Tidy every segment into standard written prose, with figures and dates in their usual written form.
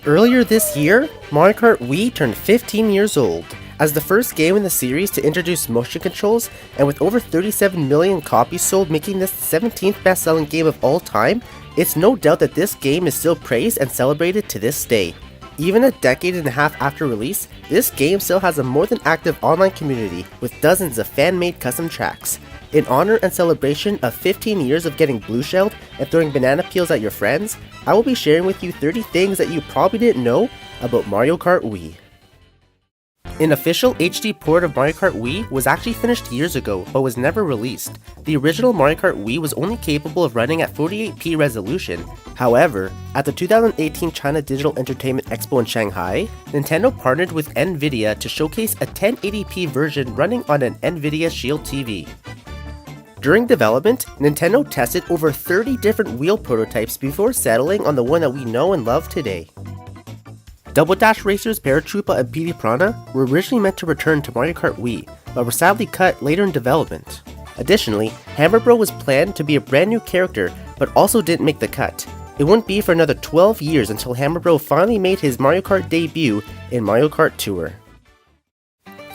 Earlier this year, Mario Kart Wii turned 15 years old. As the first game in the series to introduce motion controls, and with over 37 million copies sold making this the 17th best-selling game of all time, it's no doubt that this game is still praised and celebrated to this day. Even a decade and a half after release, this game still has a more than active online community with dozens of fan-made custom tracks. In honor and celebration of 15 years of getting blue-shelled and throwing banana peels at your friends, I will be sharing with you 30 things that you probably didn't know about Mario Kart Wii. An official HD port of Mario Kart Wii was actually finished years ago, but was never released. The original Mario Kart Wii was only capable of running at 48p resolution. However, at the 2018 China Digital Entertainment Expo in Shanghai, Nintendo partnered with Nvidia to showcase a 1080p version running on an Nvidia Shield TV. During development, Nintendo tested over 30 different wheel prototypes before settling on the one that we know and love today. Double Dash Racers Paratroopa and PD Piranha were originally meant to return to Mario Kart Wii, but were sadly cut later in development. Additionally, Hammer Bro was planned to be a brand new character, but also didn't make the cut. It wouldn't be for another 12 years until Hammer Bro finally made his Mario Kart debut in Mario Kart Tour.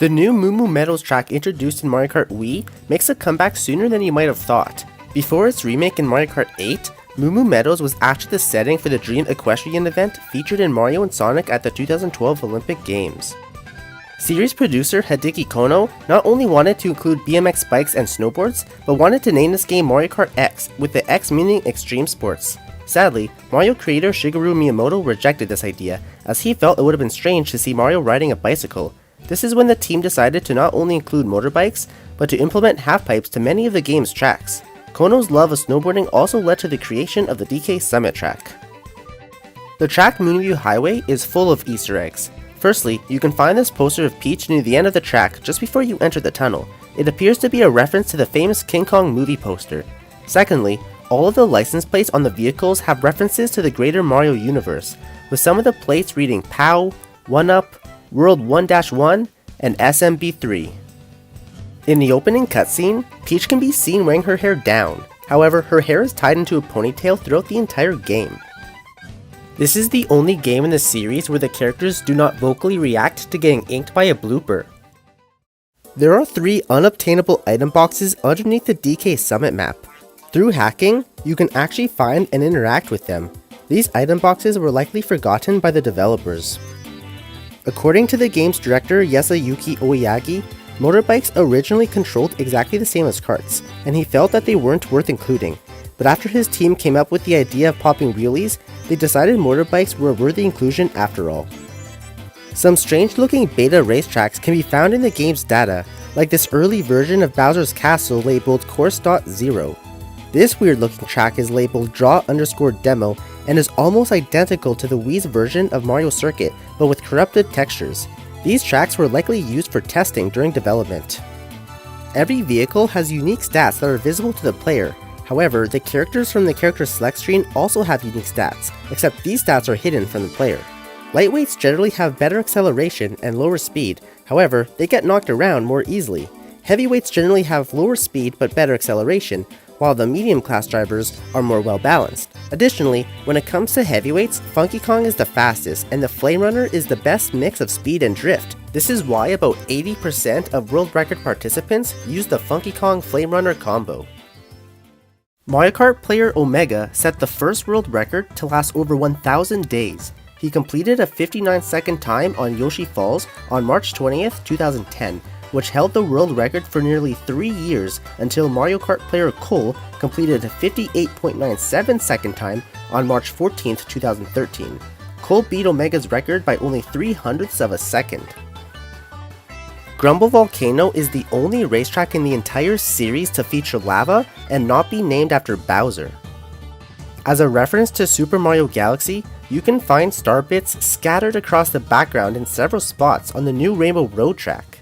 The new Moo Moo Meadows track introduced in Mario Kart Wii makes a comeback sooner than you might have thought. Before its remake in Mario Kart 8, Moo Moo Meadows was actually the setting for the Dream Equestrian event featured in Mario and Sonic at the 2012 Olympic Games. Series producer Hideki Kono not only wanted to include BMX bikes and snowboards, but wanted to name this game Mario Kart X, with the X meaning extreme sports. Sadly, Mario creator Shigeru Miyamoto rejected this idea, as he felt it would have been strange to see Mario riding a bicycle. This is when the team decided to not only include motorbikes, but to implement half-pipes to many of the game's tracks. Kono's love of snowboarding also led to the creation of the DK Summit track. The track Moonview Highway is full of Easter eggs. Firstly, you can find this poster of Peach near the end of the track just before you enter the tunnel. It appears to be a reference to the famous King Kong movie poster. Secondly, all of the license plates on the vehicles have references to the greater Mario universe, with some of the plates reading POW, 1UP, World 1-1, and SMB3. In the opening cutscene, Peach can be seen wearing her hair down. However, her hair is tied into a ponytail throughout the entire game. This is the only game in the series where the characters do not vocally react to getting inked by a blooper. There are 3 unobtainable item boxes underneath the DK Summit map. Through hacking, you can actually find and interact with them. These item boxes were likely forgotten by the developers. According to the game's director Yasuyuki Oyagi, motorbikes originally controlled exactly the same as karts, and he felt that they weren't worth including. But after his team came up with the idea of popping wheelies, they decided motorbikes were a worthy inclusion after all. Some strange looking beta racetracks can be found in the game's data, like this early version of Bowser's Castle labeled Course.0. This weird looking track is labeled Draw_Demo and is almost identical to the Wii's version of Mario Circuit, but with corrupted textures. These tracks were likely used for testing during development. Every vehicle has unique stats that are visible to the player. However, the characters from the character select screen also have unique stats, except these stats are hidden from the player. Lightweights generally have better acceleration and lower speed, however, they get knocked around more easily. Heavyweights generally have lower speed but better acceleration, while the medium class drivers are more well balanced. Additionally, when it comes to heavyweights, Funky Kong is the fastest, and the Flame Runner is the best mix of speed and drift. This is why about 80% of world record participants use the Funky Kong Flame Runner combo. Mario Kart player Omega set the first world record to last over 1,000 days. He completed a 59-second time on Yoshi Falls on March 20th, 2010, which held the world record for nearly 3 years until Mario Kart player Cole completed a 58.97 second time on March 14th, 2013. Cole beat Omega's record by only 0.03 of a second. Grumble Volcano is the only racetrack in the entire series to feature lava and not be named after Bowser. As a reference to Super Mario Galaxy, you can find star bits scattered across the background in several spots on the new Rainbow Road track.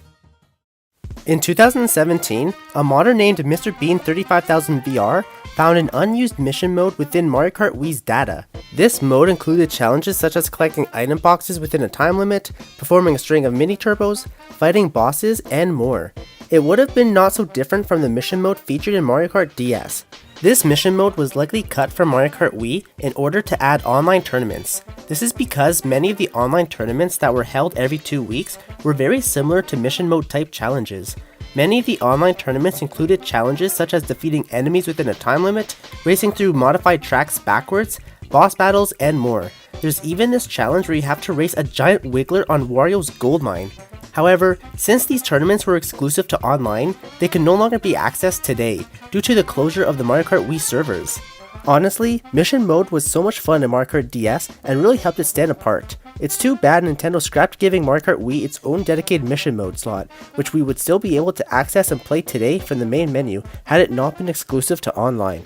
In 2017, a modder named Mr. Bean 35000 VR found an unused mission mode within Mario Kart Wii's data. This mode included challenges such as collecting item boxes within a time limit, performing a string of mini turbos, fighting bosses, and more. It would have been not so different from the mission mode featured in Mario Kart DS. This mission mode was likely cut from Mario Kart Wii in order to add online tournaments. This is because many of the online tournaments that were held every 2 weeks were very similar to mission mode type challenges. Many of the online tournaments included challenges such as defeating enemies within a time limit, racing through modified tracks backwards, boss battles, and more. There's even this challenge where you have to race a giant wiggler on Wario's gold mine. However, since these tournaments were exclusive to online, they can no longer be accessed today due to the closure of the Mario Kart Wii servers. Honestly, mission mode was so much fun in Mario Kart DS and really helped it stand apart. It's too bad Nintendo scrapped giving Mario Kart Wii its own dedicated mission mode slot, which we would still be able to access and play today from the main menu had it not been exclusive to online.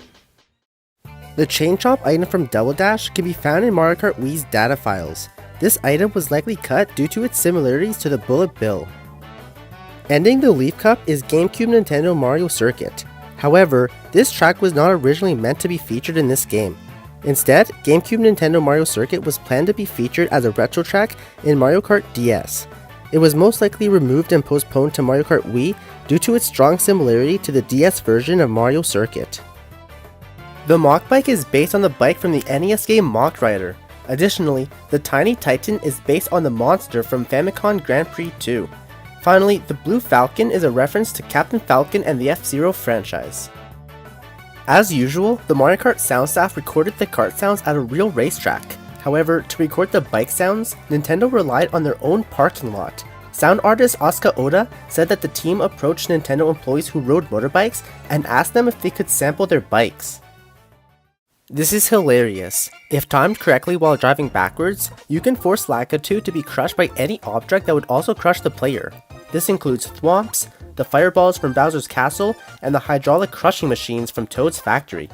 The Chain Chomp item from Double Dash can be found in Mario Kart Wii's data files. This item was likely cut due to its similarities to the Bullet Bill. Ending the Leaf Cup is GameCube Nintendo Mario Circuit. However, this track was not originally meant to be featured in this game. Instead, GameCube Nintendo Mario Circuit was planned to be featured as a retro track in Mario Kart DS. It was most likely removed and postponed to Mario Kart Wii due to its strong similarity to the DS version of Mario Circuit. The Mach Bike is based on the bike from the NES game Mach Rider. Additionally, the Tiny Titan is based on the monster from Famicom Grand Prix 2. Finally, the Blue Falcon is a reference to Captain Falcon and the F-Zero franchise. As usual, the Mario Kart sound staff recorded the kart sounds at a real racetrack. However, to record the bike sounds, Nintendo relied on their own parking lot. Sound artist Asuka Oda said that the team approached Nintendo employees who rode motorbikes and asked them if they could sample their bikes. This is hilarious. If timed correctly while driving backwards, you can force Lakitu to be crushed by any object that would also crush the player. This includes thwomps, the fireballs from Bowser's Castle, and the hydraulic crushing machines from Toad's Factory.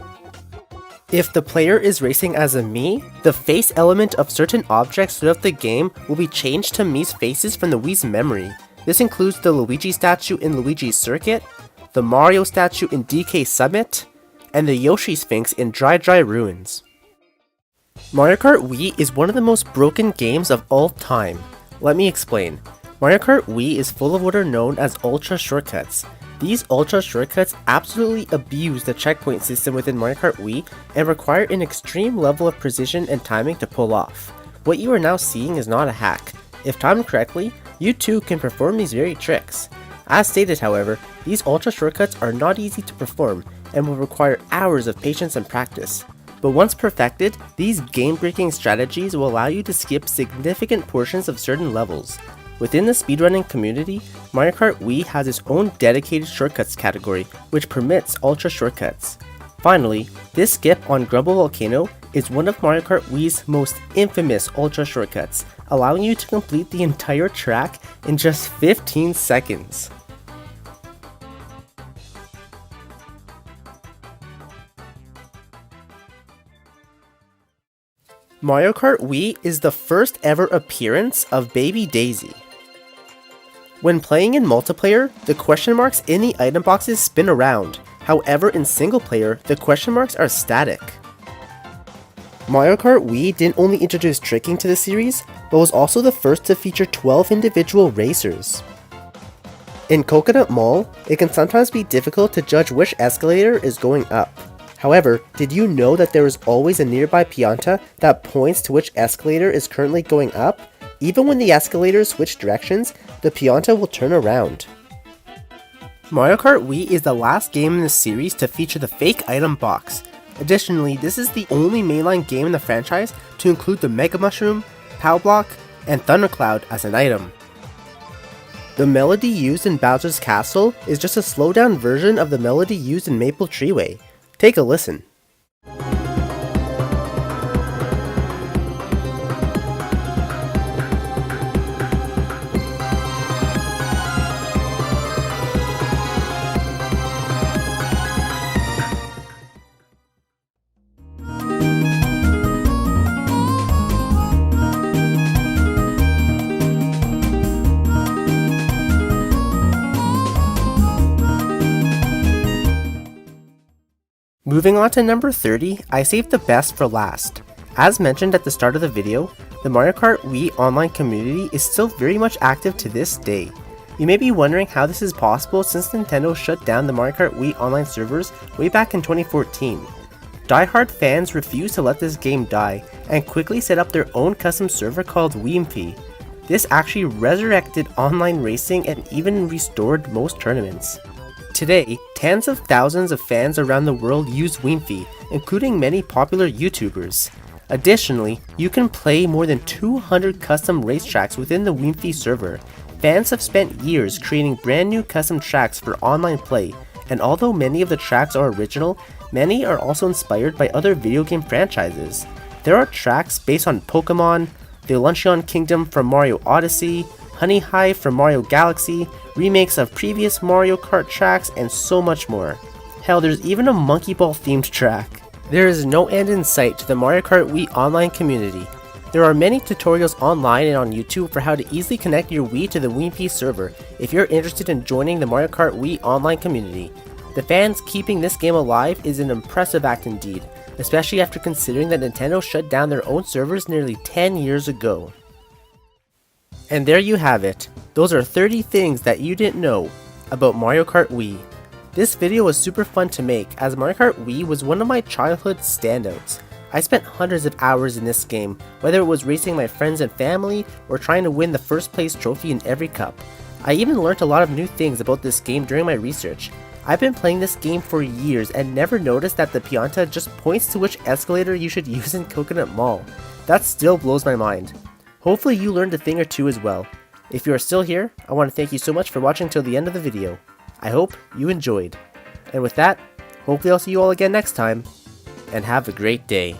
If the player is racing as a Mii, the face element of certain objects throughout the game will be changed to Mii's faces from the Wii's memory. This includes the Luigi statue in Luigi's Circuit, the Mario statue in DK Summit, and the Yoshi Sphinx in Dry Dry Ruins. Mario Kart Wii is one of the most broken games of all time. Let me explain. Mario Kart Wii is full of what are known as ultra shortcuts. These ultra shortcuts absolutely abuse the checkpoint system within Mario Kart Wii and require an extreme level of precision and timing to pull off. What you are now seeing is not a hack. If timed correctly, you too can perform these very tricks. As stated, however, these ultra shortcuts are not easy to perform and will require hours of patience and practice. But once perfected, these game-breaking strategies will allow you to skip significant portions of certain levels. Within the speedrunning community, Mario Kart Wii has its own dedicated shortcuts category, which permits ultra shortcuts. Finally, this skip on Grumble Volcano is one of Mario Kart Wii's most infamous ultra shortcuts, allowing you to complete the entire track in just 15 seconds. Mario Kart Wii is the first ever appearance of Baby Daisy. When playing in multiplayer, the question marks in the item boxes spin around. However, in single player, the question marks are static. Mario Kart Wii didn't only introduce tricking to the series, but was also the first to feature 12 individual racers. In Coconut Mall, it can sometimes be difficult to judge which escalator is going up. However, did you know that there is always a nearby Pianta that points to which escalator is currently going up? Even when the escalators switch directions, the Pianta will turn around. Mario Kart Wii is the last game in the series to feature the fake item box. Additionally, this is the only mainline game in the franchise to include the Mega Mushroom, Pow Block, and Thundercloud as an item. The melody used in Bowser's Castle is just a slowed-down version of the melody used in Maple Treeway. Take a listen. Moving on to number 30, I saved the best for last. As mentioned at the start of the video, the Mario Kart Wii online community is still very much active to this day. You may be wondering how this is possible since Nintendo shut down the Mario Kart Wii online servers way back in 2014. Die-hard fans refused to let this game die and quickly set up their own custom server called Wiimpy. This actually resurrected online racing and even restored most tournaments. Today, tens of thousands of fans around the world use Wiimpy, including many popular YouTubers. Additionally, you can play more than 200 custom racetracks within the Wiimpy server. Fans have spent years creating brand new custom tracks for online play, and although many of the tracks are original, many are also inspired by other video game franchises. There are tracks based on Pokemon, the Luncheon Kingdom from Mario Odyssey, Honey Hive from Mario Galaxy, remakes of previous Mario Kart tracks, and so much more. Hell, there's even a Monkey Ball themed track. There is no end in sight to the Mario Kart Wii online community. There are many tutorials online and on YouTube for how to easily connect your Wii to the Wiimpy server if you're interested in joining the Mario Kart Wii online community. The fans keeping this game alive is an impressive act indeed, especially after considering that Nintendo shut down their own servers nearly 10 years ago. And there you have it. Those are 30 things that you didn't know about Mario Kart Wii. This video was super fun to make as Mario Kart Wii was one of my childhood standouts. I spent hundreds of hours in this game, whether it was racing my friends and family or trying to win the first place trophy in every cup. I even learned a lot of new things about this game during my research. I've been playing this game for years and never noticed that the Pianta just points to which escalator you should use in Coconut Mall. That still blows my mind. Hopefully you learned a thing or two as well. If you are still here, I want to thank you so much for watching till the end of the video. I hope you enjoyed. And with that, hopefully I'll see you all again next time, and have a great day.